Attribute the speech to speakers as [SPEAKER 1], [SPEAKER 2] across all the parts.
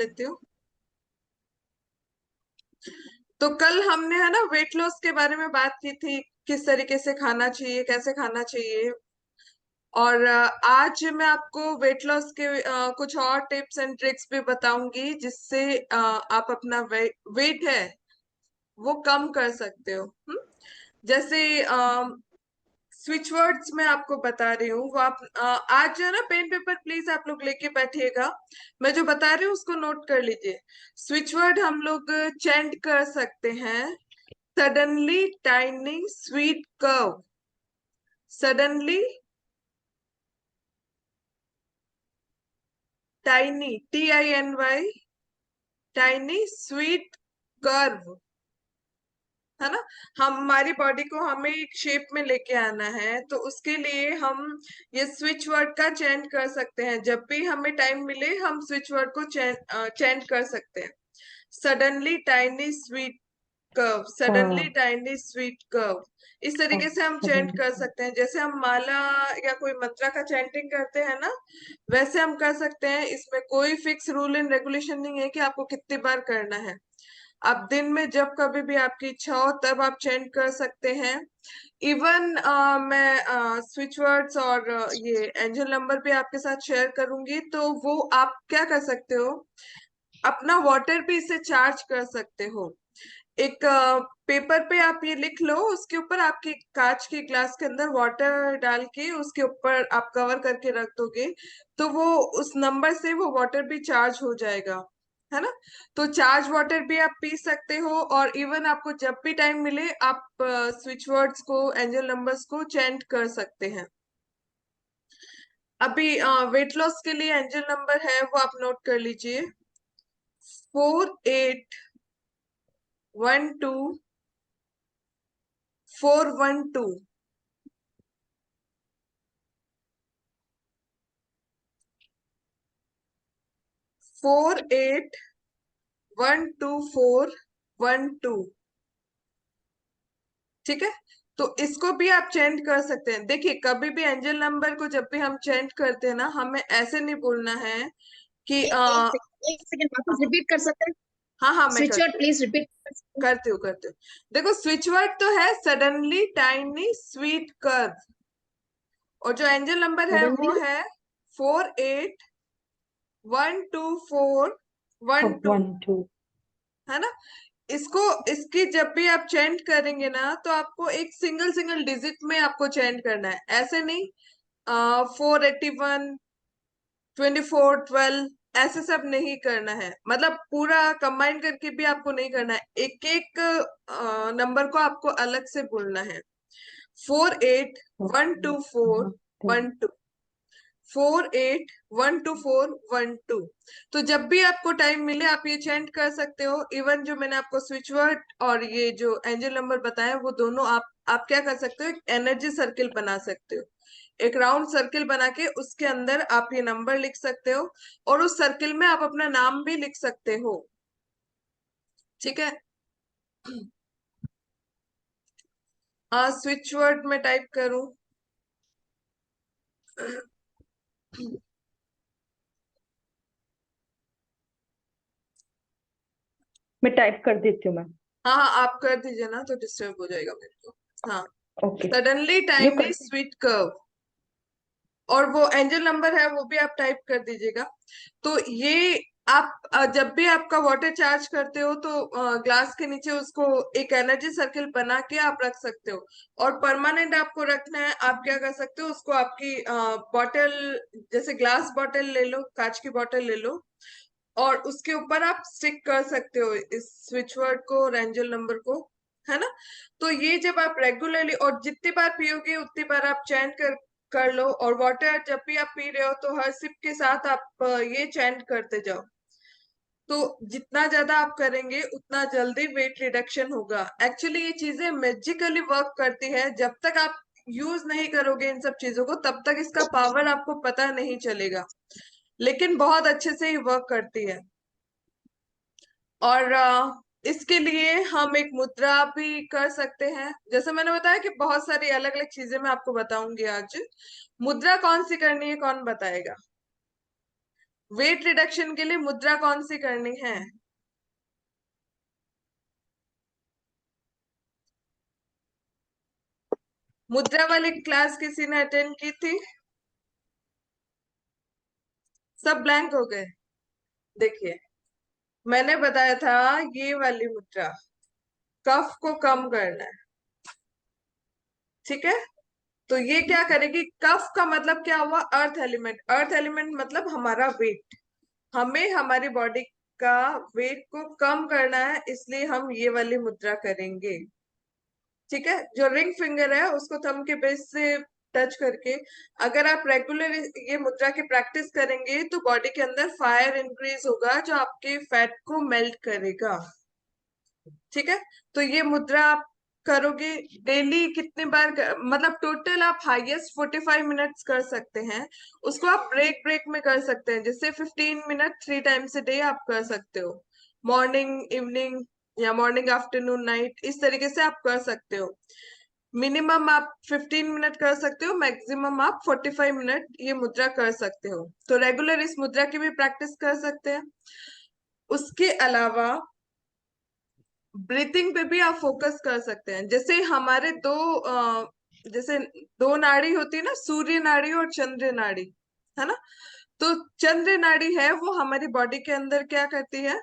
[SPEAKER 1] लेती हूँ। तो कल हमने है ना वेट लॉस के बारे में बात की थी, किस तरीके से खाना चाहिए, कैसे खाना चाहिए। और आज मैं आपको वेट लॉस के कुछ और टिप्स एंड ट्रिक्स भी बताऊंगी, जिससे आप अपना वेट है वो कम कर सकते हो। जैसे स्विच वर्ड्स मैं आपको बता रही हूँ, वो आप आज जो है ना पेन पेपर प्लीज आप लोग लेके बैठिएगा। मैं जो बता रही हूँ उसको नोट कर लीजिए। स्विच वर्ड हम लोग चेंट कर सकते हैं। Suddenly, tiny, sweet, curve. Suddenly, tiny, TINY, tiny, sweet, curve. है ना। हमारी बॉडी को हमें एक शेप में लेके आना है, तो उसके लिए हम ये स्विच वर्ड का चेंज कर सकते हैं। जब भी हमें टाइम मिले हम स्विच वर्ड को चेंज कर सकते हैं। Suddenly, tiny, sweet, curve. Suddenly,
[SPEAKER 2] हाँ।
[SPEAKER 1] Tiny, sweet, curve. इस तरीके से हम चेंज
[SPEAKER 2] सडन।
[SPEAKER 1] कर सकते हैं। जैसे हम माला या कोई मंत्रा का चैंटिंग करते हैं ना, वैसे हम कर सकते हैं। इसमें कोई फिक्स रूल एंड रेगुलेशन नहीं है कि आपको कितनी बार करना है। आप दिन में जब कभी भी आपकी इच्छा हो तब आप चेंज कर सकते हैं। इवन मैं स्विच वर्ड्स और ये एंजल नंबर भी आपके साथ शेयर करूंगी, तो वो आप क्या कर सकते हो, अपना वाटर भी इससे चार्ज कर सकते हो। एक पेपर पे आप ये लिख लो, उसके ऊपर आपकी कांच के ग्लास के अंदर वाटर डाल के उसके ऊपर आप कवर करके रख दोगे, तो वो उस नंबर से वो वाटर भी चार्ज हो जाएगा। है ना। तो चार्ज वाटर भी आप पी सकते हो, और इवन आपको जब भी टाइम मिले आप स्विच वर्ड्स को, एंजल नंबर्स को चेंट कर सकते हैं। अभी वेट लॉस के लिए एंजल नंबर है वो आप नोट कर लीजिए। 4812 412। 4812 412। ठीक है। तो इसको भी आप चेंज कर सकते हैं। देखिए, कभी भी एंजल नंबर को जब भी हम चेंज करते हैं ना, हमें ऐसे नहीं बोलना है कि
[SPEAKER 2] एक सेकंड वापस रिपीट कर सकते हैं?
[SPEAKER 1] हाँ हाँ मैं
[SPEAKER 2] स्विच
[SPEAKER 1] करती
[SPEAKER 2] वर्ड
[SPEAKER 1] हूँ,
[SPEAKER 2] प्लीज रिपीट कर सकते हैं?
[SPEAKER 1] करती हूँ। देखो, स्विच वर्ड तो है सडनली, टाइनी, स्वीट, कर्व। और जो एंजल नंबर है वो
[SPEAKER 2] सडनली।
[SPEAKER 1] है 4812 412।
[SPEAKER 2] 1 2।
[SPEAKER 1] है ना। इसको, इसकी जब भी आप चेंज करेंगे ना, तो आपको एक सिंगल सिंगल डिजिट में आपको चेंज करना है, ऐसे नहीं 481, 2412, ऐसे सब नहीं करना है। मतलब पूरा कंबाइन करके भी आपको नहीं करना है, एक एक नंबर को आपको अलग से बोलना है। 4812 412। 4812 412। तो जब भी आपको टाइम मिले आप ये चेंज कर सकते हो। इवन जो मैंने आपको स्विच वर्ड और ये जो एंजल नंबर बताया, वो दोनों आप क्या कर सकते हो, एक एनर्जी सर्किल बना सकते हो। एक राउंड सर्किल बना के उसके अंदर आप ये नंबर लिख सकते हो, और उस सर्किल में आप अपना नाम भी लिख सकते हो। ठीक है। स्विच वर्ड में टाइप करूं।
[SPEAKER 2] मैं टाइप कर देती हूँ मैम।
[SPEAKER 1] हाँ हाँ, आप कर दीजिए ना, तो डिस्टर्ब हो जाएगा मेरे को। हाँ।
[SPEAKER 2] ओके।
[SPEAKER 1] सडनली,
[SPEAKER 2] यू
[SPEAKER 1] टाइमली,
[SPEAKER 2] कर।
[SPEAKER 1] Sweet, curve. और वो एंजल नंबर है वो भी आप टाइप कर दीजिएगा। तो ये आप जब भी आपका वाटर चार्ज करते हो, तो ग्लास के नीचे उसको एक एनर्जी सर्किल बना के आप रख सकते हो। और परमानेंट आपको रखना है, आप क्या कर सकते हो, उसको आपकी बॉटल, जैसे ग्लास बॉटल ले लो, कांच की बॉटल ले लो, और उसके ऊपर आप स्टिक कर सकते हो इस स्विच वर्ड को और एंजल नंबर को। है ना। तो ये जब आप रेगुलरली और जितनी बार पियोगे उतनी बार आप चैंट कर लो। और वाटर जब भी आप पी रहे हो, तो हर सिप के साथ आप ये चैंट करते जाओ। तो जितना ज्यादा आप करेंगे उतना जल्दी वेट रिडक्शन होगा। एक्चुअली ये चीजें मैजिकली वर्क करती है। जब तक आप यूज नहीं करोगे इन सब चीजों को, तब तक इसका पावर आपको पता नहीं चलेगा, लेकिन बहुत अच्छे से ही वर्क करती है। और इसके लिए हम एक मुद्रा भी कर सकते हैं। जैसे मैंने बताया कि बहुत सारी अलग अलग चीजें मैं आपको बताऊंगी आज। मुद्रा कौन सी करनी है, कौन बताएगा। वेट रिडक्शन के लिए मुद्रा कौन सी करनी है? मुद्रा वाली क्लास किसी ने अटेंड की थी? सब ब्लैंक हो गए। देखिए, मैंने बताया था ये वाली मुद्रा कफ को कम करना है। ठीक है, तो ये क्या करेगी? कफ का मतलब क्या हुआ? Earth element. अर्थ एलिमेंट मतलब हमारा वेट। हमें हमारी बॉडी का वेट को कम करना है, इसलिए हम ये वाली मुद्रा करेंगे। ठीक है, जो रिंग फिंगर है उसको थंब के बेस से टच करके अगर आप रेगुलर ये मुद्रा की प्रैक्टिस करेंगे तो बॉडी के अंदर फायर इंक्रीज होगा जो आपके फैट को मेल्ट करेगा। ठीक है, तो ये मुद्रा आप करोगे डेली कितने बार मतलब टोटल आप हाईएस्ट 45 मिनट्स कर सकते हैं। उसको आप ब्रेक ब्रेक में कर सकते हैं, जैसे 15 मिनट 3 टाइम्स ए डे आप कर सकते हो। मॉर्निंग इवनिंग या मॉर्निंग आफ्टरनून नाइट, इस तरीके से आप कर सकते हो। मिनिमम आप 15 मिनट कर सकते हो, मैक्सिमम आप 45 मिनट ये मुद्रा कर सकते हो। तो रेगुलर इस मुद्रा की भी प्रैक्टिस कर सकते हैं। उसके अलावा ब्रीथिंग पे भी आप फोकस कर सकते हैं। जैसे हमारे जैसे दो नाड़ी होती है ना, सूर्य नाड़ी और चंद्र नाड़ी, है ना? तो चंद्र नाड़ी है वो हमारी बॉडी के अंदर क्या करती है?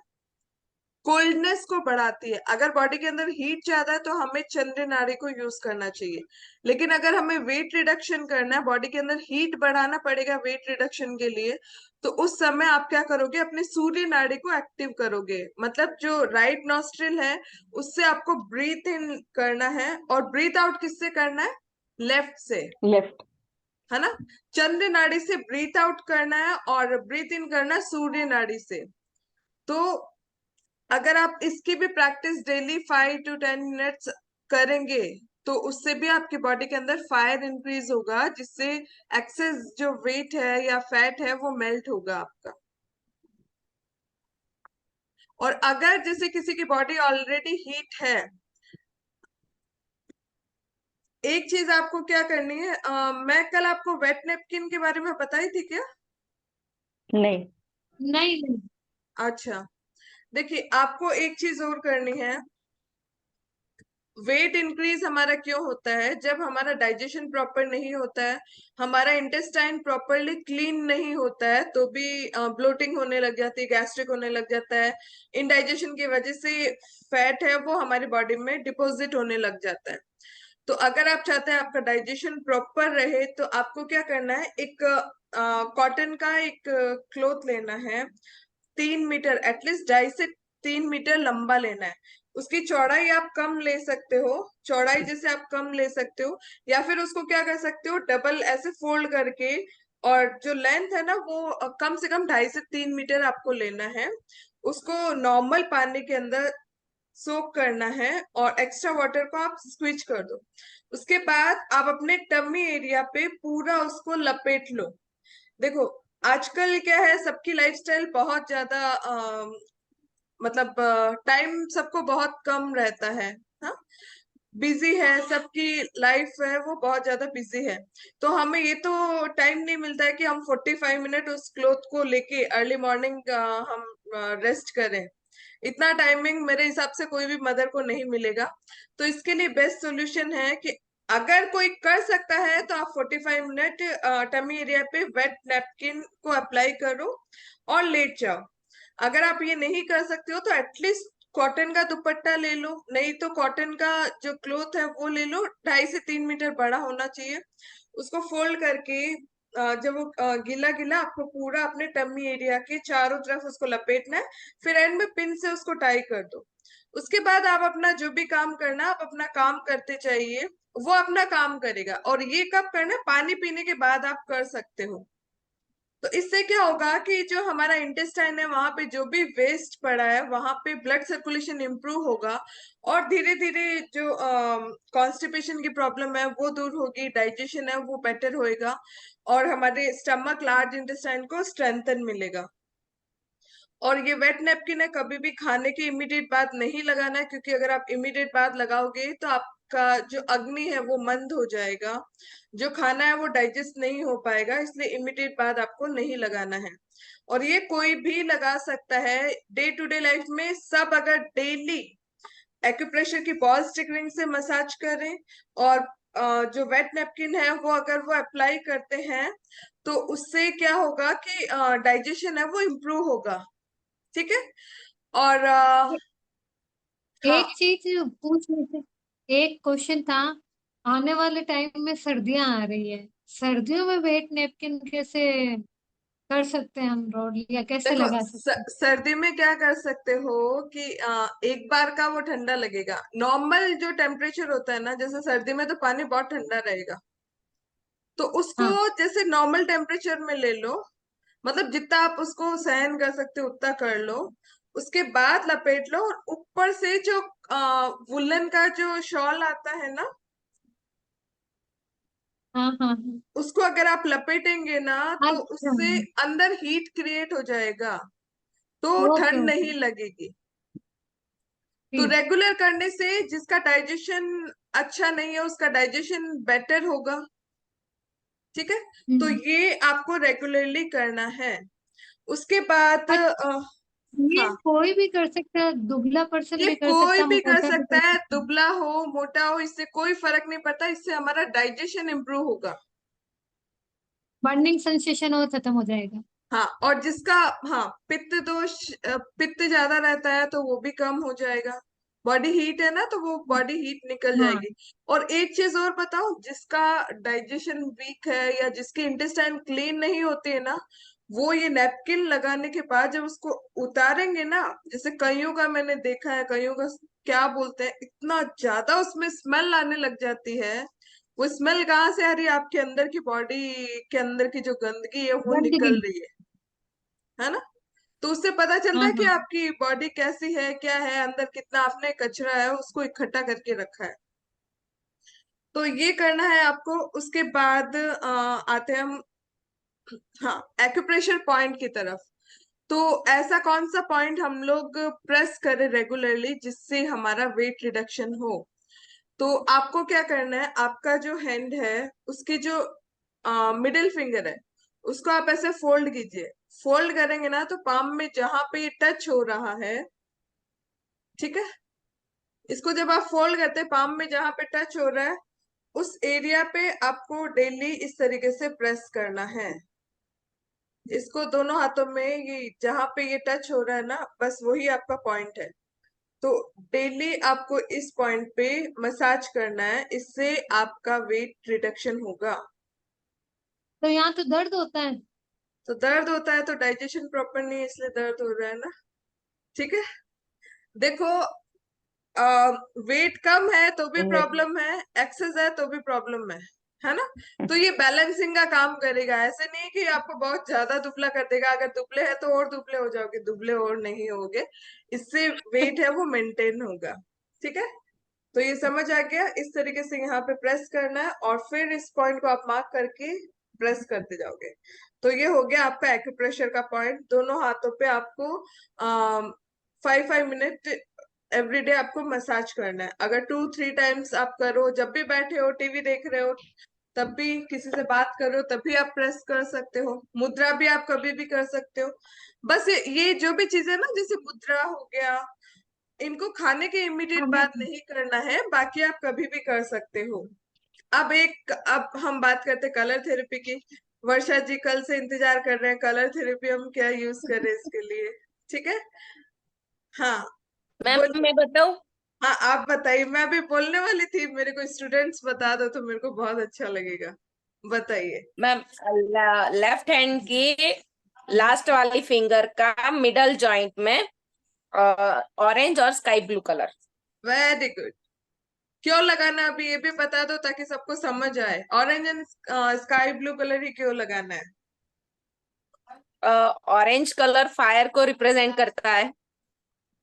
[SPEAKER 1] कोल्डनेस को बढ़ाती है। अगर बॉडी के अंदर हीट ज्यादा है तो हमें चंद्र नाड़ी को यूज करना चाहिए। लेकिन अगर हमें वेट रिडक्शन करना है, बॉडी के अंदर हीट बढ़ाना पड़ेगा वेट रिडक्शन के लिए, तो उस समय आप क्या करोगे? अपने सूर्य नाड़ी को एक्टिव करोगे। मतलब जो राइट नॉस्ट्रिल है उससे आपको ब्रीथ इन करना है और ब्रीथ आउट किससे करना है? लेफ्ट से,
[SPEAKER 2] लेफ्ट।
[SPEAKER 1] है ना? चंद्र नाड़ी से ब्रीथ आउट करना है और ब्रीथ इन करना है सूर्य नाड़ी से। तो अगर आप इसकी भी प्रैक्टिस डेली 5 to 10 मिनट्स करेंगे तो उससे भी आपकी बॉडी के अंदर फायर इंक्रीज होगा, जिससे एक्सेस जो वेट है या फैट है वो मेल्ट होगा आपका। और अगर जैसे किसी की बॉडी ऑलरेडी हीट है, एक चीज आपको क्या करनी है, मैं कल आपको वेट नेपकिन के बारे में बताई थी क्या?
[SPEAKER 2] नहीं।
[SPEAKER 3] नहीं।
[SPEAKER 1] अच्छा, देखिए आपको एक चीज और करनी है। वेट इंक्रीज हमारा क्यों होता है? जब हमारा डाइजेशन प्रॉपर नहीं होता है, हमारा इंटेस्टाइन प्रॉपरली क्लीन नहीं होता है, तो भी ब्लोटिंग होने लग जाती है, गैस्ट्रिक होने लग जाता है। इनडाइजेशन की वजह से फैट है वो हमारी बॉडी में डिपॉजिट होने लग जाता है। तो अगर आप चाहते हैं आपका डाइजेशन प्रॉपर रहे तो आपको क्या करना है? एक कॉटन का एक क्लोथ लेना है, 3 मीटर, एटलीस्ट 2.5 से 3 मीटर लंबा लेना है। उसकी चौड़ाई आप कम ले सकते हो, चौड़ाई जैसे आप कम ले सकते हो, या फिर उसको क्या कर सकते हो? डबल ऐसे फोल्ड करके, और जो लेंथ है ना वो कम से कम 2.5 से 3 मीटर आपको लेना है। उसको नॉर्मल पानी के अंदर सोक करना है और एक्स्ट्रा वाटर को आप स्क्विच कर दो। उसके बाद आप अपने टमी एरिया पे पूरा उसको लपेट लो। देखो, आजकल क्या है, सबकी लाइफस्टाइल बहुत ज्यादा मतलब टाइम सबको बहुत कम रहता है। हाँ, बिजी है, सबकी लाइफ है वो बहुत ज्यादा बिजी है। तो हमें ये तो टाइम नहीं मिलता है कि हम 45 मिनट उस क्लोथ को लेके अर्ली मॉर्निंग हम रेस्ट करें। इतना टाइमिंग मेरे हिसाब से कोई भी मदर को नहीं मिलेगा। तो इसके लिए बेस्ट सोल्यूशन है कि अगर कोई कर सकता है तो आप 45 मिनट टमी एरिया पे वेट नेपकिन को अप्लाई करो और लेट जाओ। अगर आप ये नहीं कर सकते हो तो एटलीस्ट कॉटन का दुपट्टा ले लो, नहीं तो कॉटन का जो क्लोथ है वो ले लो, 2.5 से 3 मीटर बड़ा होना चाहिए। उसको फोल्ड करके जब वो गीला गीला, आपको पूरा अपने टम्मी एरिया के चारों तरफ उसको लपेटना है। फिर एंड में पिन से उसको टाई कर दो। उसके बाद आप अपना जो भी काम करना आप अपना काम करते जाइए, वो अपना काम करेगा। और ये कब करना है? पानी पीने के बाद आप कर सकते हो। तो इससे क्या होगा कि जो हमारा इंटेस्टाइन है वहां पे जो भी वेस्ट पड़ा है वहां पे ब्लड सर्कुलेशन इंप्रूव होगा, और धीरे धीरे जो कॉन्स्टिपेशन की प्रॉब्लम है वो दूर होगी, डाइजेशन है वो बेटर होएगा, और हमारे स्टमक लार्ज इंटेस्टाइन को स्ट्रेंथन मिलेगा। और ये वेट नेपकिन है, कभी भी खाने के इमीडिएट बाद नहीं लगाना है, क्योंकि अगर आप इमीडिएट बाद लगाओगे तो आप आपका जो अग्नि है वो मंद हो जाएगा, जो खाना है वो डाइजेस्ट नहीं हो पाएगा, इसलिए इमीडिएट बाद आपको नहीं लगाना है। और ये कोई भी लगा सकता है डे टू डे लाइफ में। सब अगर डेली एक्यूप्रेशर की बॉल स्टिक रिंग से मसाज करें और जो वेट नेपकिन है वो अगर वो अप्लाई करते हैं, तो उससे क्या होगा कि डाइजेशन है वो इम्प्रूव होगा। ठीक है। और हाँ।
[SPEAKER 3] एक चीज पूछ रहे थे, एक क्वेश्चन था। आने वाले टाइम में सर्दियां आ रही है, सर्दियों में वेट नेपकिन कैसे कर सकते हैं हम, रोड या कैसे
[SPEAKER 1] देखो
[SPEAKER 3] लगा सकते हैं?
[SPEAKER 1] सर्दी में क्या कर सकते हो कि एक बार का वो ठंडा लगेगा। नॉर्मल जो टेम्परेचर होता है ना, जैसे सर्दी में तो पानी बहुत ठंडा रहेगा, तो उसको
[SPEAKER 3] हाँ
[SPEAKER 1] जैसे नॉर्मल टेम्परेचर में ले लो। मतलब जितना आप उसको सहन कर सकते हो उतना कर लो। उसके बाद लपेट लो, और ऊपर से जो वुलन का जो शॉल आता है ना,
[SPEAKER 3] हाँ हाँ हाँ।
[SPEAKER 1] उसको अगर आप लपेटेंगे ना, तो
[SPEAKER 3] अच्छा।
[SPEAKER 1] उससे अंदर हीट क्रिएट हो जाएगा, तो
[SPEAKER 3] ओके
[SPEAKER 1] ठंड
[SPEAKER 3] ओके।
[SPEAKER 1] नहीं लगेगी। तो
[SPEAKER 3] ठीक।
[SPEAKER 1] रेगुलर करने से जिसका डाइजेशन अच्छा नहीं है उसका डाइजेशन बेटर होगा। ठीक है। तो
[SPEAKER 3] हम्म।
[SPEAKER 1] ये आपको रेगुलरली करना है। उसके बाद
[SPEAKER 3] अच्छा, ये
[SPEAKER 1] हाँ,
[SPEAKER 3] कोई भी कर सकता है, दुबला पर्सन
[SPEAKER 1] ये
[SPEAKER 3] भी कर
[SPEAKER 1] कोई
[SPEAKER 3] सकता है,
[SPEAKER 1] भी कर
[SPEAKER 3] मोटा भी
[SPEAKER 1] सकता
[SPEAKER 3] कर
[SPEAKER 1] है,
[SPEAKER 3] सकता है?
[SPEAKER 1] दुबला हो मोटा हो इससे कोई फर्क नहीं पड़ता, इससे हमारा डाइजेशन इंप्रूव होगा।
[SPEAKER 3] बर्निंग सेंसेशन और खत्म हो जाएगा।
[SPEAKER 1] हाँ, और जिसका हाँ पित्त दोष, पित्त ज्यादा रहता है तो वो भी कम हो जाएगा। बॉडी हीट है ना, तो वो बॉडी हीट निकल
[SPEAKER 3] हाँ।
[SPEAKER 1] जाएगी। और एक चीज और बताओ, जिसका डाइजेशन वीक है या जिसकी इंटेस्टाइन क्लीन नहीं होती है ना, वो ये नैपकिन लगाने के बाद जब उसको उतारेंगे ना, जैसे कईयों का मैंने देखा है, कईयों का क्या बोलते हैं, इतना ज्यादा उसमें स्मेल आने लग जाती है। वो स्मेल कहाँ से आ रही है? आपके अंदर की बॉडी के अंदर की जो गंदगी है वो
[SPEAKER 3] गंदगी।
[SPEAKER 1] निकल रही है ना। तो उससे पता चलता
[SPEAKER 3] हाँ
[SPEAKER 1] है कि
[SPEAKER 3] हाँ।
[SPEAKER 1] आपकी बॉडी कैसी है, क्या है अंदर, कितना आपने कचरा है उसको इकट्ठा करके रखा है। तो ये करना है आपको। उसके बाद आते हैं हम, हाँ, एक्यूप्रेशर पॉइंट की तरफ। तो ऐसा कौन सा पॉइंट हम लोग प्रेस करें रेगुलरली जिससे हमारा वेट रिडक्शन हो? तो आपको क्या करना है, आपका जो हैंड है उसकी जो मिडिल फिंगर है उसको आप ऐसे फोल्ड कीजिए। फोल्ड करेंगे ना, तो पाम में जहां पे ये टच हो रहा है, ठीक है, इसको जब आप फोल्ड करते हैं, पाम में जहां पे टच हो रहा है उस एरिया पे आपको डेली इस तरीके से प्रेस करना है। इसको दोनों हाथों में, ये जहां पे ये टच हो रहा है ना, बस वही आपका पॉइंट है। तो डेली आपको इस पॉइंट पे मसाज करना है, इससे आपका वेट रिडक्शन होगा।
[SPEAKER 3] तो यहाँ तो दर्द होता है?
[SPEAKER 1] तो दर्द होता है तो डाइजेशन प्रॉपर नहीं है, इसलिए दर्द हो रहा है ना। ठीक है। देखो, वेट कम है तो भी प्रॉब्लम है, एक्सेस है तो भी प्रॉब्लम है ना। तो ये बैलेंसिंग का काम करेगा, ऐसे नहीं कि आपको बहुत ज्यादा दुबला कर देगा। अगर दुबले है तो और दुबले हो जाओगे, दुबले और नहीं होगे। इससे वेट है वो मेंटेन होगा। ठीक है। तो ये समझ आ गया, इस तरीके से यहाँ पे प्रेस करना है और फिर इस पॉइंट को आप मार्क करके प्रेस करते जाओगे। तो ये हो गया आपका एक्यूप्रेशर का पॉइंट। दोनों हाथों पे आपको 5-5 मिनट एवरी डे आपको मसाज करना है। अगर 2-3 टाइम्स आप करो, जब भी बैठे हो, टीवी देख रहे हो, तब भी किसी से बात कर रहे हो, तब भी आप प्रेस कर सकते हो। मुद्रा भी आप कभी भी कर सकते हो। बस ये जो भी चीजें ना, जैसे मुद्रा हो गया, इनको खाने के
[SPEAKER 3] हाँ
[SPEAKER 1] इमीडिएट
[SPEAKER 3] हाँ।
[SPEAKER 1] बाद नहीं करना है, बाकी आप कभी भी कर सकते हो। अब हम बात करते हैं कलर थेरेपी की। वर्षा जी कल से इंतजार कर रहे हैं, कलर थेरेपी हम क्या यूज करें इसके लिए। ठीक है। हाँ,
[SPEAKER 4] मैम
[SPEAKER 1] बोलिए।
[SPEAKER 4] मैं बताऊं?
[SPEAKER 1] हाँ, आप बताइए, मैं अभी बोलने वाली थी, मेरे को स्टूडेंट्स बता दो तो मेरे को बहुत अच्छा लगेगा। बताइए।
[SPEAKER 4] मैम, लेफ्ट हैंड की लास्ट वाली फिंगर का मिडल जॉइंट में ऑरेंज और sky blue colour.
[SPEAKER 1] Very good. क्यों लगाना है अभी ये भी बता दो ताकि सबको समझ आए। Orange and sky blue colour ही क्यों लगाना है?
[SPEAKER 4] ऑरेंज कलर फायर को रिप्रेजेंट करता है।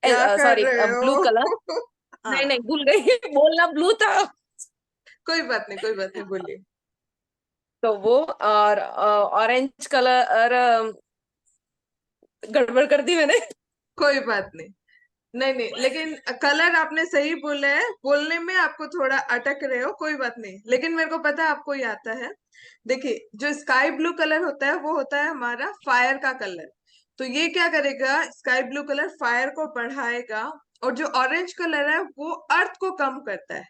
[SPEAKER 1] क्या कर
[SPEAKER 4] सॉरी,
[SPEAKER 1] रहे
[SPEAKER 4] ब्लू कलर।
[SPEAKER 1] हो?
[SPEAKER 4] नहीं
[SPEAKER 1] हाँ,
[SPEAKER 4] नहीं, भूल गई बोलना ब्लू था।
[SPEAKER 1] कोई बात नहीं, कोई बात नहीं, बोलिए।
[SPEAKER 4] तो वो, और ऑरेंज कलर गड़बड़ कर दी मैंने।
[SPEAKER 1] कोई बात नहीं। नहीं नहीं, लेकिन कलर आपने सही बोला है, बोलने में आपको थोड़ा अटक रहे हो, कोई बात नहीं, लेकिन मेरे को पता है आपको ये आता है। देखिए, जो स्काई ब्लू कलर होता है वो होता है हमारा फायर का कलर। तो ये क्या करेगा, स्काई ब्लू कलर फायर को बढ़ाएगा। और जो ऑरेंज कलर है वो अर्थ को कम करता है।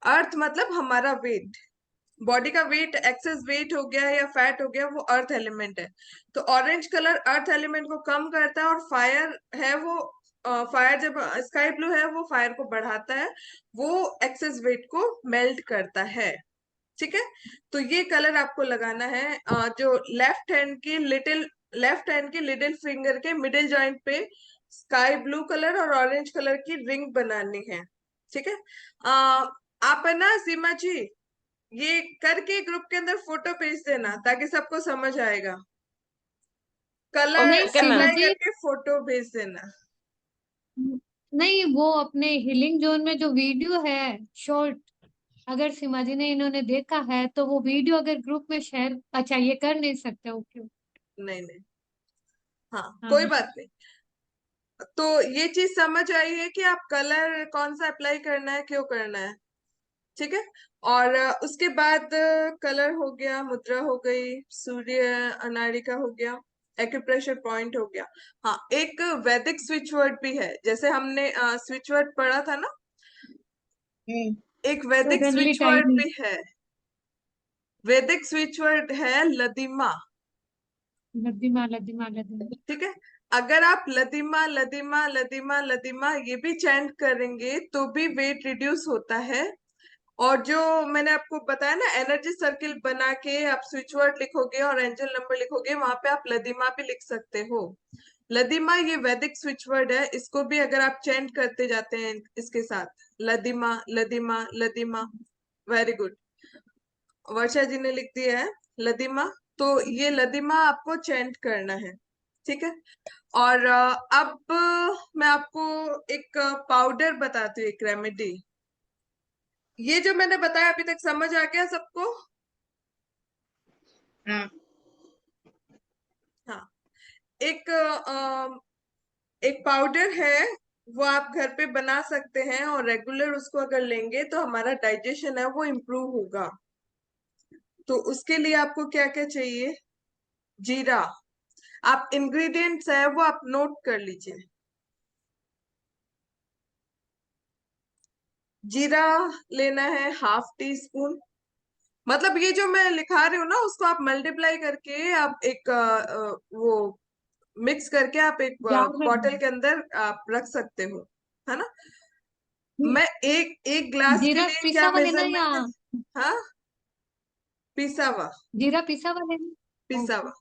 [SPEAKER 1] अर्थ मतलब हमारा वेट, बॉडी का वेट, एक्सेस वेट हो गया या फैट हो गया, वो अर्थ एलिमेंट है। तो ऑरेंज कलर अर्थ एलिमेंट को कम करता है, और फायर है वो, फायर जब स्काई ब्लू है वो फायर को बढ़ाता है, वो एक्सेस वेट को मेल्ट करता है। ठीक है, तो ये कलर आपको लगाना है जो लेफ्ट हैंड की लिटिल फिंगर के मिडिल जॉइंट पे स्काई ब्लू कलर और ऑरेंज कलर की रिंग बनानी है। ठीक है, आप है ना सीमा जी, ये करके ग्रुप के अंदर फोटो भेज देना ताकि सबको समझ आएगा। कलर
[SPEAKER 3] नहीं
[SPEAKER 4] ओके
[SPEAKER 3] सीमा
[SPEAKER 4] मैम।
[SPEAKER 1] अप्लाई
[SPEAKER 3] जी,
[SPEAKER 1] करके फोटो भेज देना।
[SPEAKER 3] नहीं वो अपने हीलिंग जोन में जो वीडियो है शॉर्ट, अगर सीमा जी ने इन्होंने देखा है तो वो वीडियो अगर ग्रुप में शेयर, अच्छा ये कर नहीं सकते, ओके।
[SPEAKER 1] नहीं नहीं, हाँ
[SPEAKER 3] हाँ
[SPEAKER 1] कोई
[SPEAKER 3] हाँ।
[SPEAKER 1] बात नहीं। तो ये चीज समझ आई है कि आप कलर कौन सा अप्लाई करना है, क्यों करना है। ठीक है, और उसके बाद कलर हो गया, मुद्रा हो गई, सूर्य अनाड़िका हो गया, एक्यूप्रेशर पॉइंट हो गया। हाँ, एक वैदिक स्विच वर्ड भी है, जैसे हमने स्विच वर्ड पढ़ा था ना, एक वैदिक
[SPEAKER 3] सडनली
[SPEAKER 1] स्विच वर्ड
[SPEAKER 3] टाइनी।
[SPEAKER 1] भी है। वैदिक स्विच वर्ड है लदिमा।
[SPEAKER 3] लद्दीमा लद्दीमा लद्दीमा।
[SPEAKER 1] ठीक है, अगर आप लदिमा लदिमा लदिमा लदिमा ये भी चैंट करेंगे तो भी वेट रिड्यूस होता है। और जो मैंने आपको बताया ना, एनर्जी सर्किल बना के आप स्विच वर्ड लिखोगे और एंजल नंबर लिखोगे, वहां पे आप लदिमा भी लिख सकते हो। लदिमा ये वैदिक स्विच वर्ड है, इसको भी अगर आप चैंट करते जाते हैं इसके साथ, लदिमा लदिमा लदिमा। वेरी गुड, वर्षा जी ने लिख दिया है लदिमा। तो ये लदिमा आपको चैंट करना है। ठीक है, और अब मैं आपको एक पाउडर बताती हूँ, एक रेमेडी। ये जो मैंने बताया अभी तक समझ आ गया सबको?
[SPEAKER 4] हाँ।
[SPEAKER 1] हाँ, एक एक पाउडर है, वो आप घर पे बना सकते हैं, और रेगुलर उसको अगर लेंगे तो हमारा डाइजेशन है वो इम्प्रूव होगा। तो उसके लिए आपको क्या क्या चाहिए? जीरा। आप इंग्रेडिएंट्स है वो आप नोट कर लीजिए। जीरा लेना है हाफ टी स्पून। मतलब ये जो मैं लिखा रही हूँ ना, उसको आप मल्टीप्लाई करके आप एक वो मिक्स करके आप एक
[SPEAKER 3] जार में
[SPEAKER 1] बॉटल के अंदर आप रख सकते हो, है ना। मैं एक एक ग्लास के
[SPEAKER 3] जीरा
[SPEAKER 1] लिए
[SPEAKER 3] पिसा
[SPEAKER 1] क्या
[SPEAKER 3] हुआ लेना या
[SPEAKER 1] मेजरमेंट है? हाँ, पिसा हुआ,
[SPEAKER 3] जीरा पिसा हुआ लेना?
[SPEAKER 1] पिसा
[SPEAKER 3] ओके।
[SPEAKER 1] हुआ।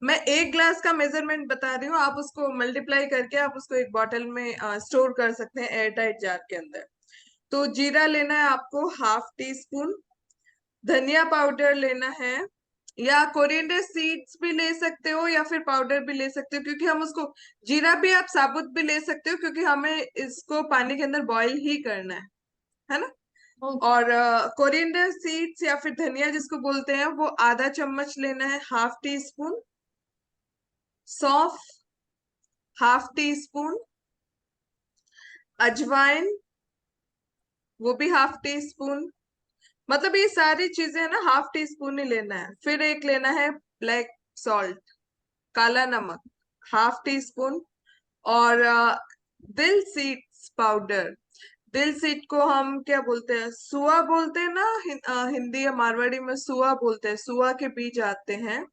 [SPEAKER 1] मैं एक ग्लास का मेजरमेंट बता रही हूँ, आप उसको मल्टीप्लाई करके आप उसको एक बॉटल में स्टोर कर सकते हैं एयर टाइट जार के अंदर। तो जीरा लेना है आपको हाफ टी स्पून। धनिया पाउडर लेना है, या कोरिएंडर सीड्स भी ले सकते हो या फिर पाउडर भी ले सकते हो, क्योंकि हम उसको, जीरा भी आप साबुत भी ले सकते हो क्योंकि हमें इसको पानी के अंदर बॉईल ही करना है ना।
[SPEAKER 3] ओके।
[SPEAKER 1] और कोरिएंडर सीड्स या फिर धनिया जिसको बोलते हैं वो आधा चम्मच लेना है, हाफ टी स्पून। सौंफ हाफ टी स्पून। अजवाइन वो भी हाफ टी स्पून। मतलब ये सारी चीजें है ना, हाफ टी स्पून ही लेना है। फिर एक लेना है ब्लैक सॉल्ट, काला नमक, हाफ टी स्पून। और दिल सीड्स पाउडर। दिल सीड को हम क्या बोलते हैं, सुआ बोलते हैं ना, हिंदी या मारवाड़ी में सुआ बोलते हैं, सुआ के बीज आते हैं।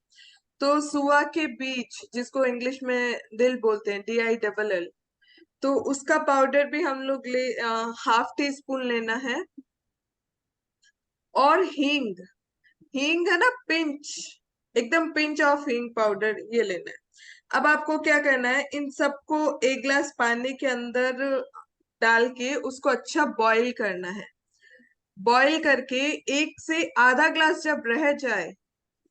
[SPEAKER 1] तो सुआ के बीज जिसको इंग्लिश में दिल बोलते हैं, DILL, तो उसका पाउडर भी हम लोग हाफ टी स्पून लेना है। और हींग, हींग है ना, पिंच, एकदम पिंच ऑफ हींग पाउडर ये लेना है। अब आपको क्या करना है, इन सबको एक ग्लास पानी के अंदर डाल के उसको अच्छा बॉईल करना है। बॉईल करके एक से आधा ग्लास जब रह जाए,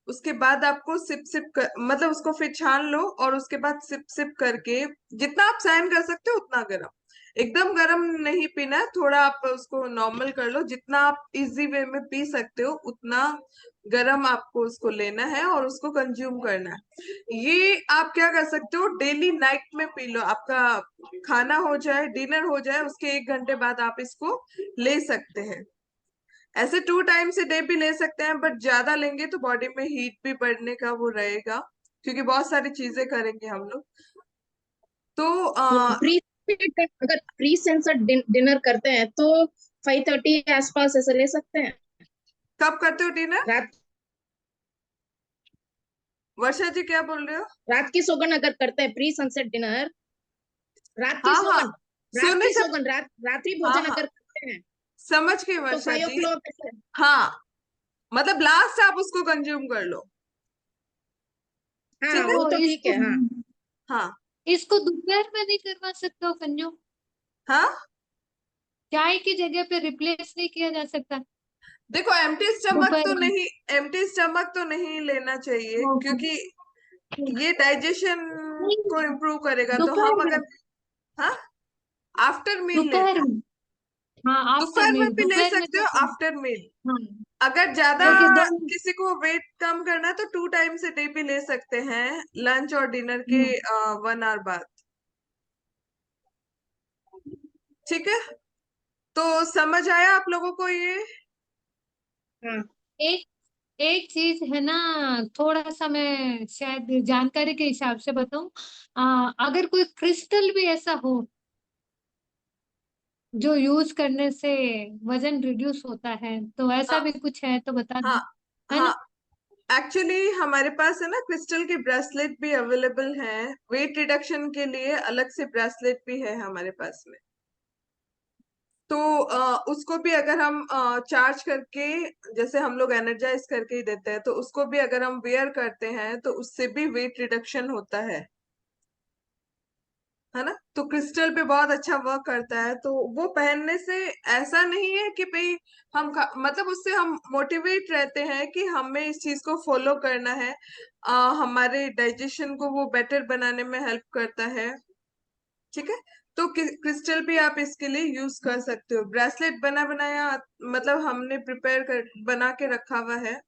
[SPEAKER 1] उसके बाद आपको सिप सिप कर, मतलब उसको फिर छान लो, और उसके बाद सिप सिप करके जितना आप सहन कर सकते हो उतना गर्म, एकदम गर्म नहीं पीना है, थोड़ा आप उसको नॉर्मल कर लो, जितना आप इजी वे में पी सकते हो उतना गर्म आपको उसको लेना है और उसको कंज्यूम करना है। ये आप क्या कर सकते हो, डेली नाइट में पी लो, आपका खाना हो जाए, डिनर हो जाए, उसके 1 घंटे बाद आप इसको ले सकते हैं। ऐसे 2 टाइम्स ए डे भी ले सकते हैं, बट ज्यादा लेंगे तो बॉडी में हीट भी बढ़ने का वो रहेगा, क्योंकि बहुत सारी चीजें करेंगे हम लोग। तो
[SPEAKER 5] प्री अगर प्री सेंसर डिनर करते हैं तो 5:30 आसपास ऐसे ले सकते हैं
[SPEAKER 1] कब करते हो डिनर?
[SPEAKER 5] रात।
[SPEAKER 1] वर्षा जी क्या बोल रहे हो?
[SPEAKER 5] रात की सोगन अगर करते हैं प्री सनसेट डिनर, रात की
[SPEAKER 1] हाँ हाँ,
[SPEAKER 5] सोगन, रात
[SPEAKER 1] सोने
[SPEAKER 5] की
[SPEAKER 1] से,
[SPEAKER 5] सोगन, रात्रि
[SPEAKER 1] हाँ
[SPEAKER 5] भोजन
[SPEAKER 1] हाँ,
[SPEAKER 5] अगर करते हैं
[SPEAKER 1] समझ गई
[SPEAKER 5] तो
[SPEAKER 1] वर्षा
[SPEAKER 5] 5
[SPEAKER 1] जी।
[SPEAKER 5] o'clock ऐसे।
[SPEAKER 1] हाँ, मतलब लास्ट आप उसको कंज्यूम कर लो।
[SPEAKER 5] हाँ
[SPEAKER 1] ठीक है।
[SPEAKER 5] वो
[SPEAKER 3] तो
[SPEAKER 5] तो ठीक
[SPEAKER 3] इसको
[SPEAKER 5] है। हाँ
[SPEAKER 1] हाँ
[SPEAKER 3] इसको दोपहर में नहीं करवा सकते हो कंज्यूम?
[SPEAKER 1] हाँ,
[SPEAKER 3] चाय की जगह पे रिप्लेस नहीं किया जा सकता?
[SPEAKER 1] देखो एम्प्टी स्टमक
[SPEAKER 3] दोपहर
[SPEAKER 1] तो
[SPEAKER 3] में।
[SPEAKER 1] नहीं, एम्प्टी स्टमक तो नहीं लेना चाहिए,
[SPEAKER 3] हाँ,
[SPEAKER 1] क्योंकि ये डाइजेशन को
[SPEAKER 3] नहीं,
[SPEAKER 1] इम्प्रूव करेगा। तो हम
[SPEAKER 3] दोपहर में।
[SPEAKER 1] अगर, हाँ, आफ्टर मील
[SPEAKER 3] दोपहर
[SPEAKER 1] लेना,
[SPEAKER 3] में। हाँ, आफ्टर
[SPEAKER 1] दोपहर में
[SPEAKER 3] मील,
[SPEAKER 1] भी ले
[SPEAKER 3] दोपहर में
[SPEAKER 1] सकते
[SPEAKER 3] तो।
[SPEAKER 1] हो, आफ्टर मील।
[SPEAKER 3] हाँ,
[SPEAKER 1] अगर ज्यादा
[SPEAKER 3] क्योंकि दो।
[SPEAKER 1] किसी को वेट कम करना है तो 2 टाइम्स ए डे भी ले सकते हैं, लंच और डिनर के 1 आवर बाद। ठीक है, तो समझ आया आप लोगों को ये?
[SPEAKER 5] हाँ
[SPEAKER 3] एक एक चीज है ना, थोड़ा सा मैं शायद जानकारी के हिसाब से बताऊं। अगर कोई क्रिस्टल भी ऐसा हो जो यूज करने से वजन रिड्यूस होता है, तो ऐसा भी
[SPEAKER 1] हाँ
[SPEAKER 3] कुछ है तो बता
[SPEAKER 1] हाँ
[SPEAKER 3] दो। है
[SPEAKER 1] हाँ,
[SPEAKER 3] ना?
[SPEAKER 1] एक्चुअली हमारे पास है ना क्रिस्टल के ब्रेसलेट भी अवेलेबल हैं, वेट रिडक्शन के लिए अलग से ब्रेसलेट भी है हमारे पास में। तो उसको भी अगर हम चार्ज करके, जैसे हम लोग एनर्जाइज करके ही देते हैं, तो उसको भी अगर हम वेयर करते हैं तो उससे भी वेट रिडक्शन होता है ना। तो क्रिस्टल पे बहुत अच्छा वर्क करता है, तो वो पहनने से ऐसा नहीं है कि भाई मतलब उससे हम मोटिवेट रहते हैं कि हमें इस चीज को फॉलो करना है। हमारे डाइजेशन को वो बेटर बनाने में हेल्प करता है। ठीक है, तो क्रिस्टल भी आप इसके लिए यूज कर सकते हो। ब्रेसलेट बना बनाया, मतलब हमने प्रिपेयर कर बना के रखा हुआ है।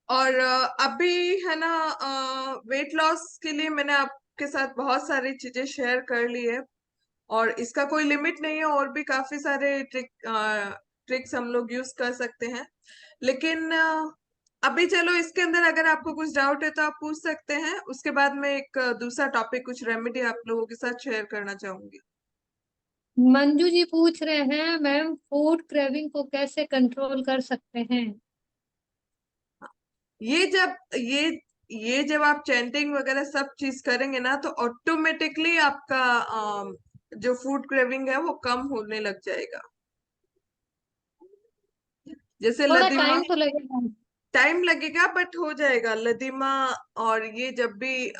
[SPEAKER 1] और अभी है ना, वेट लॉस के लिए मैंने आपके साथ बहुत सारी चीजें शेयर कर ली है, और इसका कोई लिमिट नहीं है, और भी काफी सारे ट्रिक्स हम लोग यूज कर सकते हैं। लेकिन अभी चलो, इसके अंदर अगर आपको कुछ डाउट है तो आप पूछ सकते हैं, उसके बाद मैं एक दूसरा टॉपिक, कुछ रेमेडी आप लोगों के साथ शेयर करना चाहूंगी।
[SPEAKER 3] मंजू जी पूछ रहे हैं, मैम फूड क्रेविंग को कैसे कंट्रोल कर सकते हैं?
[SPEAKER 1] ये जब ये जब आप चैंटिंग वगैरह सब चीज करेंगे ना, तो ऑटोमेटिकली आपका जो फूड क्रेविंग है वो कम होने लग जाएगा। जैसे
[SPEAKER 3] थोड़ा
[SPEAKER 1] लदीमा,
[SPEAKER 3] टाइम तो लगेगा।
[SPEAKER 1] टाइम लगेगा बट हो जाएगा लदीमा। और ये जब भी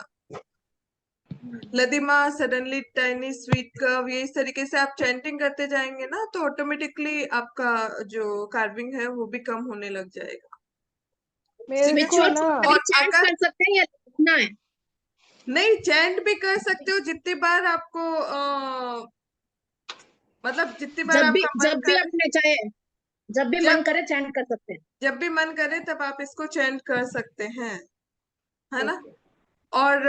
[SPEAKER 1] लदीमा, सडनली टाइनी स्वीट कर्व, ये इस तरीके से आप चैंटिंग करते जाएंगे ना, तो ऑटोमेटिकली आपका जो कार्विंग है वो भी कम होने लग जाएगा। ठीक
[SPEAKER 2] मेरे
[SPEAKER 1] है,
[SPEAKER 2] को है
[SPEAKER 5] रिचुअल्स
[SPEAKER 2] ना।
[SPEAKER 5] खाली
[SPEAKER 1] और
[SPEAKER 5] चैंट
[SPEAKER 1] अगर
[SPEAKER 5] कर सकते हैं या लिखना है?
[SPEAKER 1] नहीं, चैंट भी कर सकते हो जितनी बार आपको मतलब जितनी बार आपका मन
[SPEAKER 5] जब भी
[SPEAKER 1] करे।
[SPEAKER 5] अपने चाहे, जब भी
[SPEAKER 1] जब
[SPEAKER 5] मन करे चैंट कर सकते हैं।
[SPEAKER 1] जब भी मन करे तब आप इसको चेंज कर सकते हैं, है ना।
[SPEAKER 5] ओके।
[SPEAKER 1] और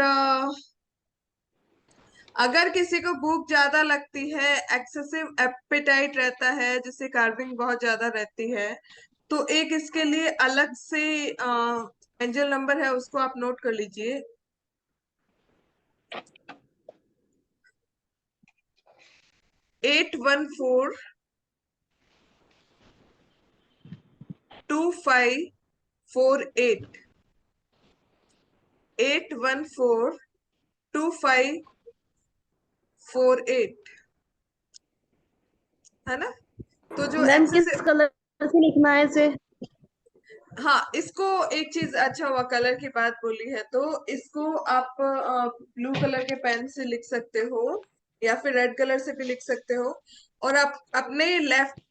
[SPEAKER 1] अगर किसी को भूख ज्यादा लगती है, एक्सेसिव एपेटाइट रहता है, जिससे कार्विंग बहुत ज्यादा रहती है, तो एक इसके लिए अलग से एंजल नंबर है, उसको आप नोट कर लीजिए। 814 2548। 814 2548, है ना। तो जो
[SPEAKER 2] मैम किस
[SPEAKER 1] एक्सेसिव,
[SPEAKER 2] कलर से लिखना है इसे?
[SPEAKER 1] हाँ, इसको एक चीज अच्छा हुआ कलर की बात बोली है, तो इसको आप ब्लू कलर के पेन से लिख सकते हो, या फिर रेड कलर से भी लिख सकते हो। और आप अपने लेफ्ट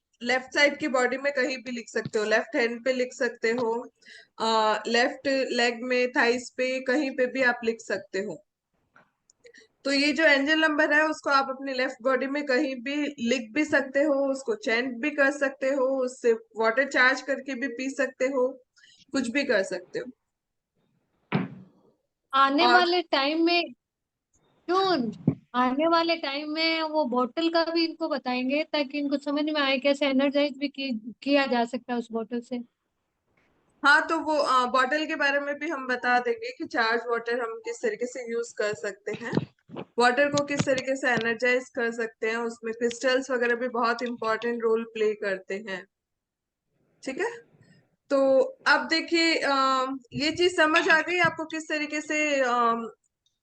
[SPEAKER 1] साइड की बॉडी में कहीं भी लिख सकते हो, लेफ्ट हैंड पे लिख सकते हो, लेफ्ट लेग में, थाइस पे, कहीं पे भी आप लिख सकते हो। तो ये जो एंजल नंबर है उसको आप अपनी लेफ्ट बॉडी में कहीं भी लिख भी सकते हो, उसको चैंट भी कर सकते हो, उससे वाटर चार्ज करके भी पी सकते हो, कुछ भी कर सकते हो।
[SPEAKER 3] आने
[SPEAKER 1] और
[SPEAKER 3] वाले टाइम में क्यों? आने वाले टाइम में वो बोतल का भी इनको बताएंगे ताकि इनको समझ में आए कैसे एनर्जाइज भी किया जा सकता है उस बोतल से।
[SPEAKER 1] हाँ, तो वो बॉटल के बारे में भी हम बता देंगे कि चार्ज वाटर हम किस तरीके से यूज कर सकते हैं, वाटर को किस तरीके से एनर्जाइज कर सकते हैं, उसमें क्रिस्टल्स वगैरह भी बहुत इंपॉर्टेंट रोल प्ले करते हैं। ठीक है, तो अब देखिए ये चीज समझ आ गई आपको किस तरीके से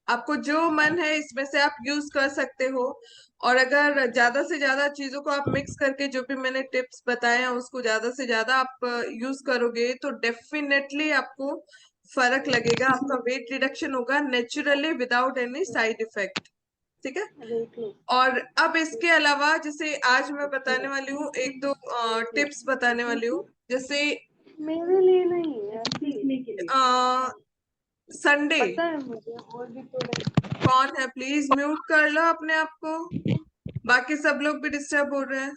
[SPEAKER 1] आपको जो मन है इसमें से आप यूज कर सकते हो। और अगर ज्यादा से ज्यादा चीजों को आप मिक्स करके जो भी मैंने टिप्स बताए हैं उसको ज्यादा से ज्यादा आप यूज करोगे तो डेफिनेटली आपको फर्क लगेगा, आपका वेट रिडक्शन होगा naturally without any side effect. ठीक है, और अब इसके अलावा जैसे आज मैं बताने वाली हूँ एक दो टिप्स बताने वाली हूँ। जैसे
[SPEAKER 2] मेरे लिए नहीं है,
[SPEAKER 1] संडे,
[SPEAKER 2] पता है मुझे, और भी तो
[SPEAKER 1] कौन है प्लीज म्यूट कर लो अपने आप को, बाकी सब लोग भी डिस्टर्ब हो रहे हैं।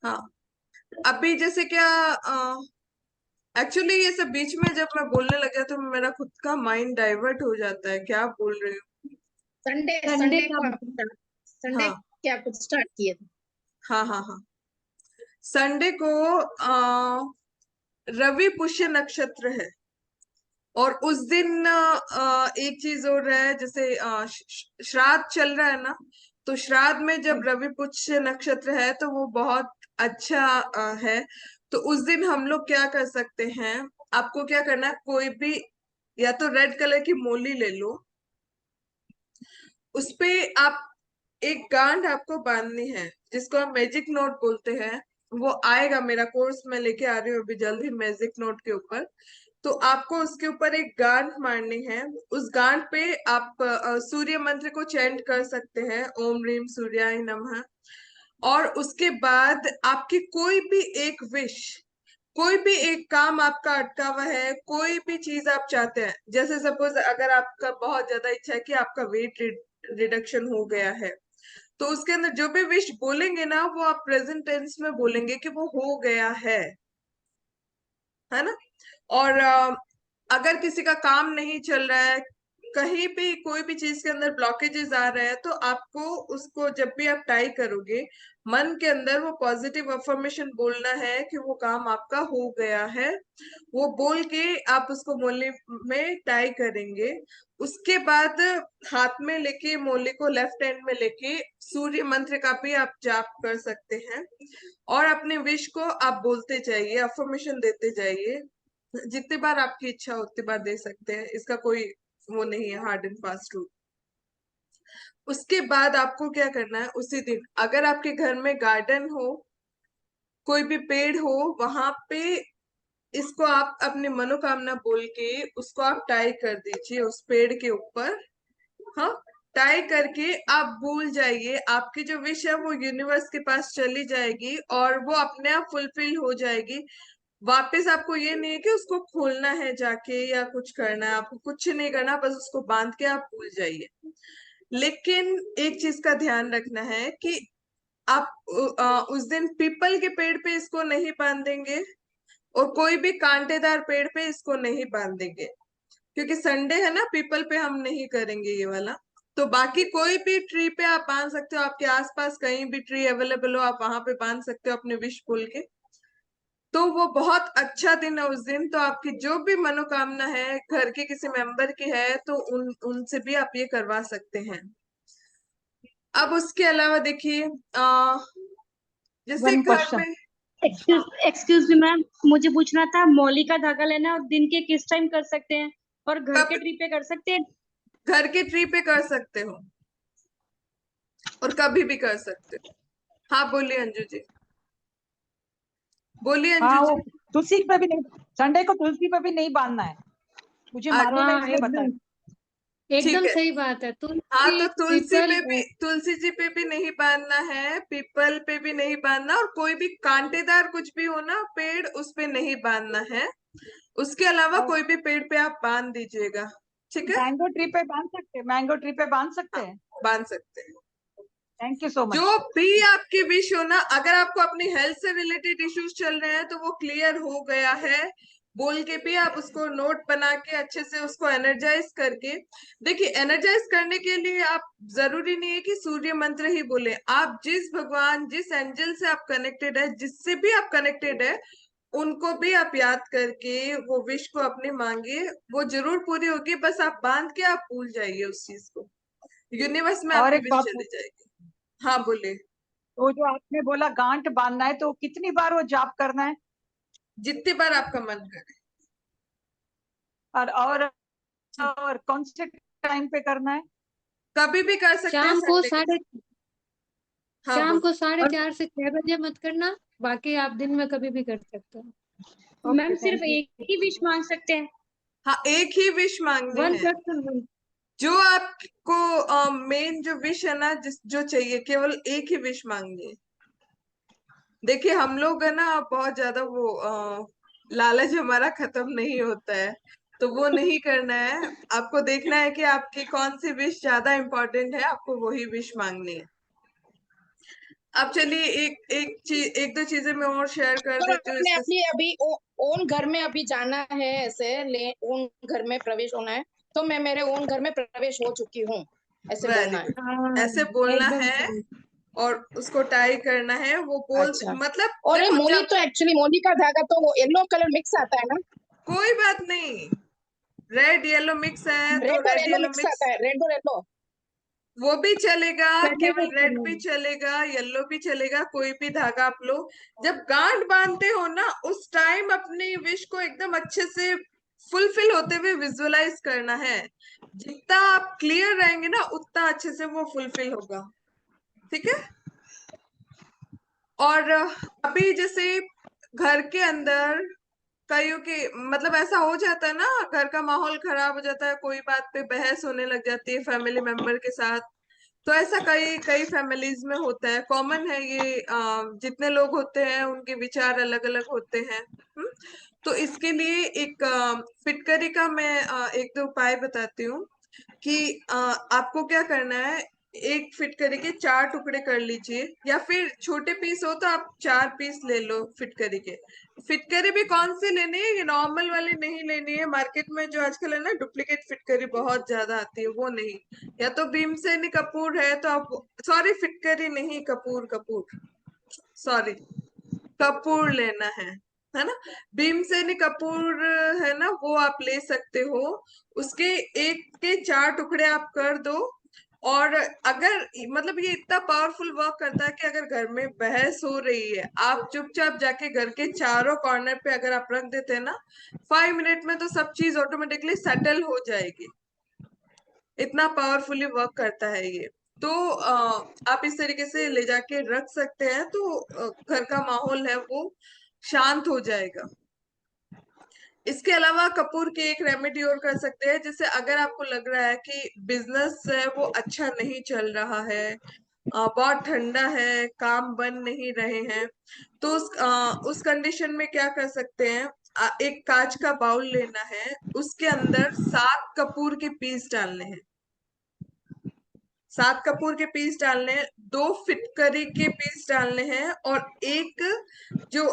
[SPEAKER 1] हाँ, अभी जैसे क्या एक्चुअली ये सब बीच में जब मैं बोलने लगा तो मेरा खुद का माइंड डाइवर्ट हो जाता है, क्या बोल रही हूँ।
[SPEAKER 5] संडे
[SPEAKER 3] संडे
[SPEAKER 5] संडे
[SPEAKER 3] का
[SPEAKER 5] को आप संडे
[SPEAKER 1] हाँ
[SPEAKER 5] क्या कुछ स्टार्ट किए थे?
[SPEAKER 1] हाँ हाँ हाँ, संडे को रवि पुष्य नक्षत्र है, और उस दिन एक चीज और है, जैसे श्राद्ध चल रहा है ना, तो श्राद्ध में जब रवि पुष्य नक्षत्र है तो वो बहुत अच्छा है। तो उस दिन हम लोग क्या कर सकते हैं, आपको क्या करना है, कोई भी या तो रेड कलर की मोली ले लो, उसपे आप एक गांठ आपको बांधनी है जिसको हम मैजिक नोट बोलते हैं। वो आएगा, मेरा कोर्स में लेके आ रही हूँ अभी जल्द ही मैजिक नोट के ऊपर। तो आपको उसके ऊपर एक गांठ मारनी है, उस गांठ पे आप सूर्य मंत्र को चैंट कर सकते हैं, ओम ह्रीम सूर्याय नमः। और उसके बाद आपकी कोई भी एक विश, कोई भी एक काम आपका अटका हुआ है, कोई भी चीज आप चाहते हैं, जैसे सपोज अगर आपका बहुत ज्यादा इच्छा है कि आपका वेट रिडक्शन हो गया है, तो उसके अंदर जो भी विश बोलेंगे ना वो आप प्रेजेंट टेंस में बोलेंगे कि वो हो गया है ना। और अगर किसी का काम नहीं चल रहा है, कहीं भी कोई भी चीज के अंदर ब्लॉकेजेस आ रहे हैं, तो आपको उसको जब भी आप टाई करोगे मन के अंदर वो पॉजिटिव अफर्मेशन बोलना है कि वो काम आपका हो गया है, वो बोल के आप उसको मोली में टाई करेंगे। उसके बाद हाथ में लेके मोली को लेफ्ट हैंड में लेके सूर्य मंत्र का भी आप जाप कर सकते हैं, और अपने विश को आप बोलते जाइए, अफर्मेशन देते जाइए, जितनी बार आपकी इच्छा हो उतनी बार दे सकते हैं, इसका कोई वो नहीं है हार्ड एंड फास्ट रूल। उसके बाद आपको क्या करना है, उसी दिन अगर आपके घर में गार्डन हो, कोई भी पेड़ हो, वहां पे इसको आप अपनी मनोकामना बोल के उसको आप टाई कर दीजिए उस पेड़ के ऊपर। हाँ, टाई करके आप भूल जाइए, आपकी जो विश है वो यूनिवर्स के पास चली जाएगी और वो अपने आप फुलफिल हो जाएगी। वापस आपको ये नहीं है कि उसको खोलना है जाके या कुछ करना है, आपको कुछ नहीं करना, बस उसको बांध के आप भूल जाइए। लेकिन एक चीज का ध्यान रखना है कि आप उस दिन पीपल के पेड़ पे इसको नहीं बांधेंगे, और कोई भी कांटेदार पेड़ पे इसको नहीं बांधेंगे, क्योंकि संडे है ना, पीपल पे हम नहीं करेंगे ये वाला। तो बाकी कोई भी ट्री पे आप बांध सकते हो, आपके आसपास कहीं भी ट्री अवेलेबल हो आप वहां पे बांध सकते हो अपने विश बोल के। तो वो बहुत अच्छा दिन है उस दिन, तो आपकी जो भी मनोकामना है, घर के किसी मेंबर की है, तो उनसे भी आप ये करवा सकते हैं। अब उसके अलावा देखिए जैसे
[SPEAKER 6] वन
[SPEAKER 1] घर
[SPEAKER 6] क्वेश्चन।
[SPEAKER 1] में
[SPEAKER 6] एक्सक्यूज मी मैम, मुझे पूछना था मौली का धागा लेना और दिन के किस टाइम कर सकते हैं और घर
[SPEAKER 1] कब
[SPEAKER 6] के ट्री पे कर सकते हैं?
[SPEAKER 1] घर के ट्री पे कर सकते हो और कभी भी कर सकते हो। हाँ बोलिए अंजू जी, बोलिए अंजू
[SPEAKER 6] हाँ,
[SPEAKER 1] जी।
[SPEAKER 6] वो तुलसी पे भी नहीं, संडे को तुलसी पे भी नहीं बांधना है, मुझे मालूम है
[SPEAKER 3] हाँ,
[SPEAKER 6] इसलिए बताया।
[SPEAKER 3] एकदम
[SPEAKER 1] ठीक
[SPEAKER 3] एकदम
[SPEAKER 1] है,
[SPEAKER 3] सही बात है।
[SPEAKER 1] हाँ
[SPEAKER 3] तुलसी
[SPEAKER 1] तो
[SPEAKER 3] पीपल
[SPEAKER 1] तुलसी जी पे भी नहीं बांधना है, पीपल पे भी नहीं बांधना, और कोई भी कांटेदार कुछ भी हो ना पेड़ उस पे नहीं बांधना है। उसके अलावा
[SPEAKER 6] और
[SPEAKER 1] कोई भी पेड़ पे आप बांध दीजिएगा। ठीक है,
[SPEAKER 6] मैंगो ट्री पे बांध सकते हैं, मैंगो ट्री पे बांध सकते
[SPEAKER 1] हाँ
[SPEAKER 6] हैं।
[SPEAKER 1] बांध सकते हैं।
[SPEAKER 6] थैंक यू सो
[SPEAKER 1] जो
[SPEAKER 6] मच।
[SPEAKER 1] भी आपकी विश हो ना, अगर आपको अपनी हेल्थ से रिलेटेड इश्यूज चल रहे हैं तो वो क्लियर हो गया है, बोल के भी आप उसको नोट बना के अच्छे से उसको एनर्जाइज करके देखिए। एनर्जाइज करने के लिए आप जरूरी नहीं है कि सूर्य मंत्र ही बोले, आप जिस भगवान जिस एंजल से आप कनेक्टेड है, जिससे भी आप कनेक्टेड है, उनको भी आप याद करके वो विश को अपनी मांगे, वो जरूर पूरी होगी। बस आप बांध के आप भूल जाइए उस चीज को, यूनिवर्स में
[SPEAKER 7] और
[SPEAKER 1] आपकी
[SPEAKER 7] एक
[SPEAKER 1] विश
[SPEAKER 7] बात
[SPEAKER 1] चली जाएगी। हाँ बोलिए।
[SPEAKER 7] तो जो आपने बोला गांठ बांधना है, तो कितनी बार वो जाप करना है?
[SPEAKER 1] जितनी बार आपका मन करे।
[SPEAKER 7] और और कौन से टाइम पे करना है?
[SPEAKER 1] कभी भी कर सकते हैं
[SPEAKER 3] शाम को
[SPEAKER 1] संडे के
[SPEAKER 3] साढ़े
[SPEAKER 1] दिन। हाँ
[SPEAKER 3] शाम
[SPEAKER 1] बोल।
[SPEAKER 3] को साढ़े
[SPEAKER 7] और
[SPEAKER 3] 4 से 6 बजे मत करना, बाकी आप दिन में कभी भी कर सकते हो।
[SPEAKER 6] मैम
[SPEAKER 7] ओके,
[SPEAKER 6] सिर्फ
[SPEAKER 7] थैंक यू।
[SPEAKER 6] एक ही विश मांग सकते हैं?
[SPEAKER 1] हाँ एक ही विश मांगनी
[SPEAKER 3] वन
[SPEAKER 1] है।
[SPEAKER 3] पर्सन।
[SPEAKER 1] जो आपको मेन जो विश है ना, जिस जो चाहिए, केवल एक ही विश मांगनी है। देखिए हम लोग है ना बहुत ज्यादा वो लालच हमारा खत्म नहीं होता है, तो वो नहीं करना है। आपको देखना है कि आपकी कौन सी विश ज्यादा इम्पोर्टेंट है, आपको वही विश मांगनी है। अब चलिए एक एक चीज, एक दो चीजें मैं और शेयर कर
[SPEAKER 5] तो
[SPEAKER 1] देती हूँ
[SPEAKER 5] आपने
[SPEAKER 1] इसके।
[SPEAKER 5] अपनी अभी ओन घर में अभी जाना है, ऐसे ले ओन घर में प्रवेश होना है, तो मैं मेरे ओन घर में प्रवेश हो चुकी हूँ, ऐसे
[SPEAKER 1] वेरी
[SPEAKER 5] बोलना है।
[SPEAKER 1] गुड,
[SPEAKER 3] हाँ,
[SPEAKER 1] ऐसे बोलना
[SPEAKER 3] एकदम
[SPEAKER 1] है।
[SPEAKER 3] सही।
[SPEAKER 1] और उसको टाई करना है, वो बोल
[SPEAKER 5] अच्छा।
[SPEAKER 1] मतलब
[SPEAKER 5] और ये
[SPEAKER 1] देखो
[SPEAKER 5] मोली
[SPEAKER 1] जब
[SPEAKER 5] तो एक्चुअली मोली का धागा तो वो येलो कलर मिक्स आता है ना?
[SPEAKER 1] कोई बात नहीं, रेड येलो मिक्स है तो
[SPEAKER 5] रेड और
[SPEAKER 1] red
[SPEAKER 5] yellow
[SPEAKER 1] yellow
[SPEAKER 5] mix
[SPEAKER 1] mix
[SPEAKER 5] आता है, रेड और येलो।
[SPEAKER 1] वो भी चलेगा,
[SPEAKER 3] चलेगा
[SPEAKER 1] केवल रेड भी
[SPEAKER 3] चलेगा।
[SPEAKER 1] चलेगा, येलो भी चलेगा, कोई भी धागा आप लो। जब गांठ बांधते हो ना, उस टाइम अपनी विश को एकदम अच्छे से फुलफिल होते हुए विजुअलाइज करना है। जितना आप क्लियर रहेंगे ना, उतना अच्छे से वो फुलफिल होगा। ठीक है। और अभी जैसे घर के अंदर कईयों के मतलब ऐसा हो जाता है ना, घर का माहौल खराब हो जाता है, कोई बात पे बहस होने लग जाती है फैमिली मेंबर के साथ। तो ऐसा कई कई फैमिलीज में होता है, कॉमन है ये। जितने लोग होते हैं उनके विचार अलग अलग होते हैं। तो इसके लिए एक फिटकरी का मैं एक दो उपाय बताती हूँ कि आपको क्या करना है। एक फिटकरी के 4 टुकड़े कर लीजिए, या फिर छोटे पीस हो तो आप 4 पीस ले लो फिटकरी के। फिटकरी भी कौन सी लेनी है, ये नॉर्मल वाली नहीं लेनी है। मार्केट में जो आजकल है ना डुप्लीकेट फिटकरी बहुत ज्यादा आती है, वो नहीं। या तो भीमसेनी कपूर है तो आप, सॉरी फिटकरी नहीं, कपूर कपूर, सॉरी कपूर लेना है ना। भीमसेनी कपूर है ना, वो आप ले सकते हो। उसके एक के 4 टुकड़े आप कर दो। और अगर मतलब ये इतना पावरफुल वर्क करता है कि अगर घर में बहस हो रही है, आप चुपचाप जाके घर के चारों कॉर्नर पे अगर आप रख देते हैं ना, 5 मिनट में तो सब चीज ऑटोमेटिकली सेटल हो जाएगी। इतना पावरफुली वर्क करता है ये। तो आप इस तरीके से ले जाके रख सकते हैं, तो घर का माहौल है वो शांत हो जाएगा। इसके अलावा कपूर की एक रेमेडी और कर सकते हैं। जैसे अगर आपको लग रहा है कि बिजनेस है वो अच्छा नहीं चल रहा है, बहुत ठंडा है, काम बन नहीं रहे हैं, तो उस कंडीशन में क्या कर सकते हैं। एक कांच का बाउल लेना है, उसके अंदर 7 कपूर के पीस डालने हैं। 7 कपूर के पीस डालने हैं, 2 फिटकरी के पीस डालने हैं, और एक जो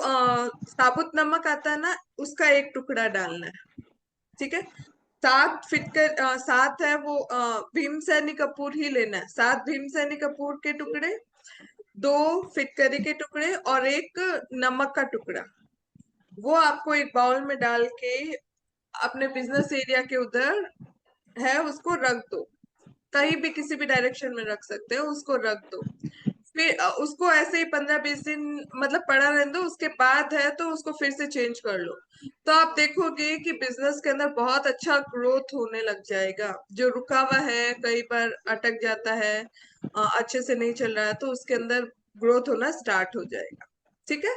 [SPEAKER 1] साबुत नमक आता है ना, उसका एक टुकड़ा डालना है। ठीक है। 7 है वो भीमसेनी कपूर ही लेना है। 7 भीमसेनी कपूर के टुकड़े, 2 फिटकरी के टुकड़े, और एक नमक का टुकड़ा। वो आपको एक बाउल में डाल के अपने बिजनेस एरिया के उधर है उसको रख दो। कहीं भी किसी भी डायरेक्शन में रख सकते हो, उसको रख दो। फिर उसको ऐसे ही 15-20 दिन मतलब पड़ा रहने दो। उसके बाद है तो उसको फिर से चेंज कर लो, तो आप देखोगे कि बिजनेस के अंदर बहुत अच्छा ग्रोथ होने लग जाएगा। जो रुका हुआ है, कई बार अटक जाता है, अच्छे से नहीं चल रहा है, तो उसके अंदर ग्रोथ होना स्टार्ट हो जाएगा। ठीक है।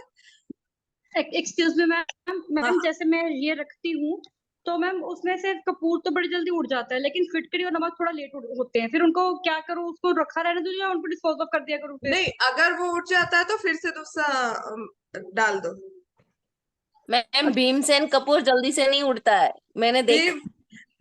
[SPEAKER 6] एक्सक्यूज मी मैम,
[SPEAKER 1] हाँ
[SPEAKER 6] जैसे मैं ये रखती हूँ तो मैम उसमें से कपूर तो बड़ी जल्दी उड़ जाता है, लेकिन फिटकरी और नमक थोड़ा लेट होते हैं, फिर उनको क्या करूँ? उसको रखा रहने दूँ या उनको डिस्पोज ऑफ कर दिया करूँ फिर?
[SPEAKER 1] नहीं, अगर वो उठ जाता है तो फिर से दूसरा डाल दो।
[SPEAKER 4] मैम भीमसेन कपूर जल्दी से नहीं उड़ता है, मैंने
[SPEAKER 1] भीम
[SPEAKER 4] देखा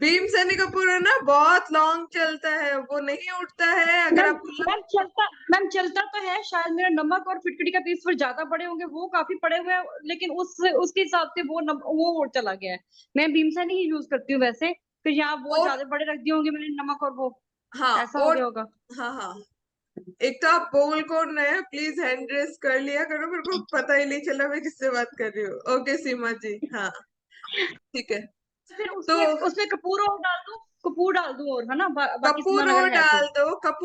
[SPEAKER 1] भीमसेनी कपूर है ना, बहुत लॉन्ग चलता है, वो नहीं उठता है अगर
[SPEAKER 6] मैम
[SPEAKER 1] आपको
[SPEAKER 6] मैम चलता तो है, शायद मेरा नमक और फिटकरी का पीस फिर ज्यादा पड़े होंगे, वो काफी पड़े हुए हैं, लेकिन उसके हिसाब से वो और चला गया है। मैं भीमसेनी ही यूज करती हूँ वैसे, फिर यहाँ वो
[SPEAKER 1] और
[SPEAKER 6] ज्यादा बड़े रख दिए होंगे मैंने नमक और वो,
[SPEAKER 1] हाँ
[SPEAKER 6] ऐसा हो
[SPEAKER 1] और
[SPEAKER 6] गया होगा।
[SPEAKER 1] हाँ हाँ, एक तो आप बोल कौन रहे हैं, प्लीज हैंड रेस कर लिया करो, मेरे को पता ही नहीं चला मैं किससे बात कर रही हूँ। ओके सीमा जी, हाँ ठीक है।
[SPEAKER 6] फिर
[SPEAKER 1] तो
[SPEAKER 6] उसमें उसमें कपूर और डाल दूं, कपूर डाल दूं और है ना, बाकी
[SPEAKER 1] कपूर
[SPEAKER 6] सामान
[SPEAKER 1] और
[SPEAKER 6] अगर है तो।
[SPEAKER 1] डाल दो, कपूर